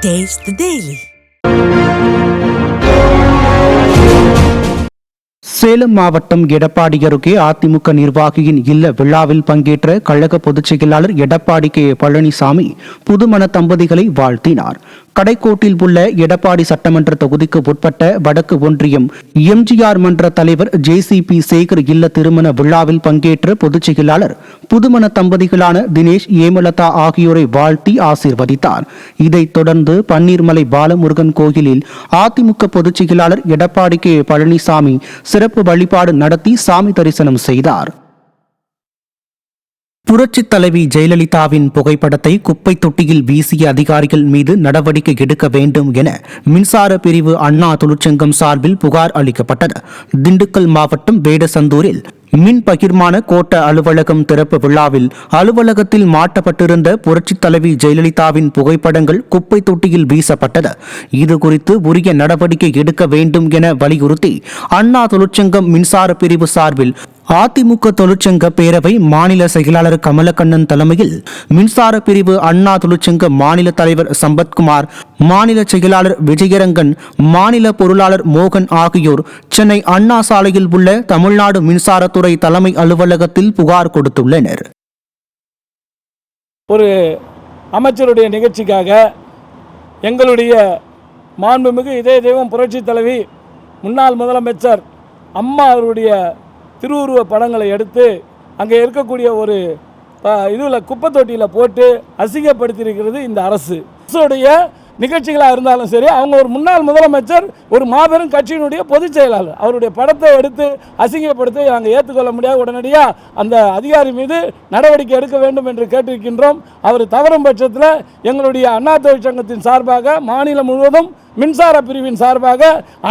Taste the Daily. Salem மாவட்டம் எடப்பாடி அருகே அதிமுக நிர்வாகியின் இல்ல விழாவில் பங்கேற்ற கழக பொதுச் செயலாளர் எடப்பாடி கே பழனிசாமி புதுமண தம்பதிகளை வாழ்த்தினார். கடைக்கோட்டில் உள்ள எடப்பாடி சட்டமன்ற தொகுதிக்கு உட்பட்ட வடக்கு ஒன்றியம் எம்ஜிஆர் மன்ற தலைவர் ஜேசிபி சேகர் இல்ல திருமண விழாவில் பங்கேற்ற பொதுச் செயலாளர் புதுமண தம்பதிகளான தினேஷ் ஏமலதா ஆகியோரை வாழ்த்தி ஆசீர்வதித்தார். இதைத் தொடர்ந்து பன்னீர்மலை பாலமுருகன் கோயிலில் அதிமுக பொதுச் செயலாளர் எடப்பாடி கே பழனிசாமி சிறப்பு வழிபாடு நடத்தி சாமி தரிசனம் செய்தார். புரட்சித் தலைவி ஜெயலலிதாவின் புகைப்படத்தை குப்பை தொட்டியில் வீசிய அதிகாரிகள் மீது நடவடிக்கை எடுக்க வேண்டும் என மின்சார பிரிவு அண்ணா தொழிற்சங்கம் சார்பில் புகார் அளிக்கப்பட்டது. திண்டுக்கல் மாவட்டம் வேடசந்தூரில் மின் பகிர்மான கோட்ட அலுவலகம் திறப்பு விழாவில் அலுவலகத்தில் மாட்டப்பட்டிருந்த புரட்சித் தலைவி ஜெயலலிதாவின் புகைப்படங்கள் குப்பை தொட்டியில் வீசப்பட்டது. இதுகுறித்து உரிய நடவடிக்கை எடுக்க வேண்டும் என வலியுறுத்தி அண்ணா தொழிற்சங்கம் மின்சார பிரிவு சார்பில் அதிமுக தொழிற்சங்க பேரவை மாநில செயலாளர் கமலக்கண்ணன் தலைமையில் மின்சார பிரிவு அண்ணா தொழிற்சங்க மாநில தலைவர் சம்பத்குமார், மாநில செயலாளர் விஜயரங்கன், மாநில பொருளாளர் மோகன் ஆகியோர் சென்னை அண்ணா சாலையில் உள்ள தமிழ்நாடு மின்சாரத்துறை தலைமை அலுவலகத்தில் புகார் கொடுத்துள்ளனர். ஒரு அமைச்சருடைய நிகழ்ச்சிக்காக எங்களுடைய மாண்புமிகு இதய தெய்வம் புரட்சி தலைவி முன்னாள் முதலமைச்சர் அம்மா அவருடைய திருவுருவ படங்களை எடுத்து அங்கே இருக்கக்கூடிய ஒரு இதில் குப்பை தொட்டியில் போட்டு அசிங்கப்படுத்தியிருக்கிறது இந்த அரசுடைய நிகழ்ச்சிகளாக இருந்தாலும் சரி. அவங்க ஒரு முன்னாள் முதலமைச்சர், ஒரு மாபெரும் கட்சியினுடைய பொதுச் செயலாளர், அவருடைய படத்தை எடுத்து அசிங்கப்படுத்தி நாங்கள் ஏற்றுக்கொள்ள முடியாது. உடனடியாக அந்த அதிகாரி மீது நடவடிக்கை எடுக்க வேண்டும் என்று கேட்டிருக்கின்றோம். அவர் தவறும் பட்சத்தில் எங்களுடைய அண்ணா தொழிற்சங்கத்தின் சார்பாக மாநிலம் முழுவதும் மின்சார பிரிவின் சார்பாக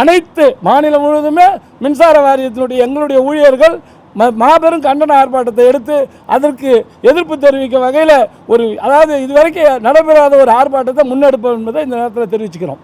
அனைத்து மாநிலம் முழுவதுமே மின்சார வாரியத்தினுடைய எங்களுடைய ஊழியர்கள் மாபெரும் கண்டன ஆர்ப்பாட்டத்தை எடுத்து அதற்கு எதிர்ப்பு தெரிவிக்க வகையில் அதாவது இதுவரைக்கும் நடைபெறாத ஒரு ஆர்ப்பாட்டத்தை முன்னெடுப்போம் என்பதை இந்த நேரத்தில் தெரிவிச்சுக்கிறோம்.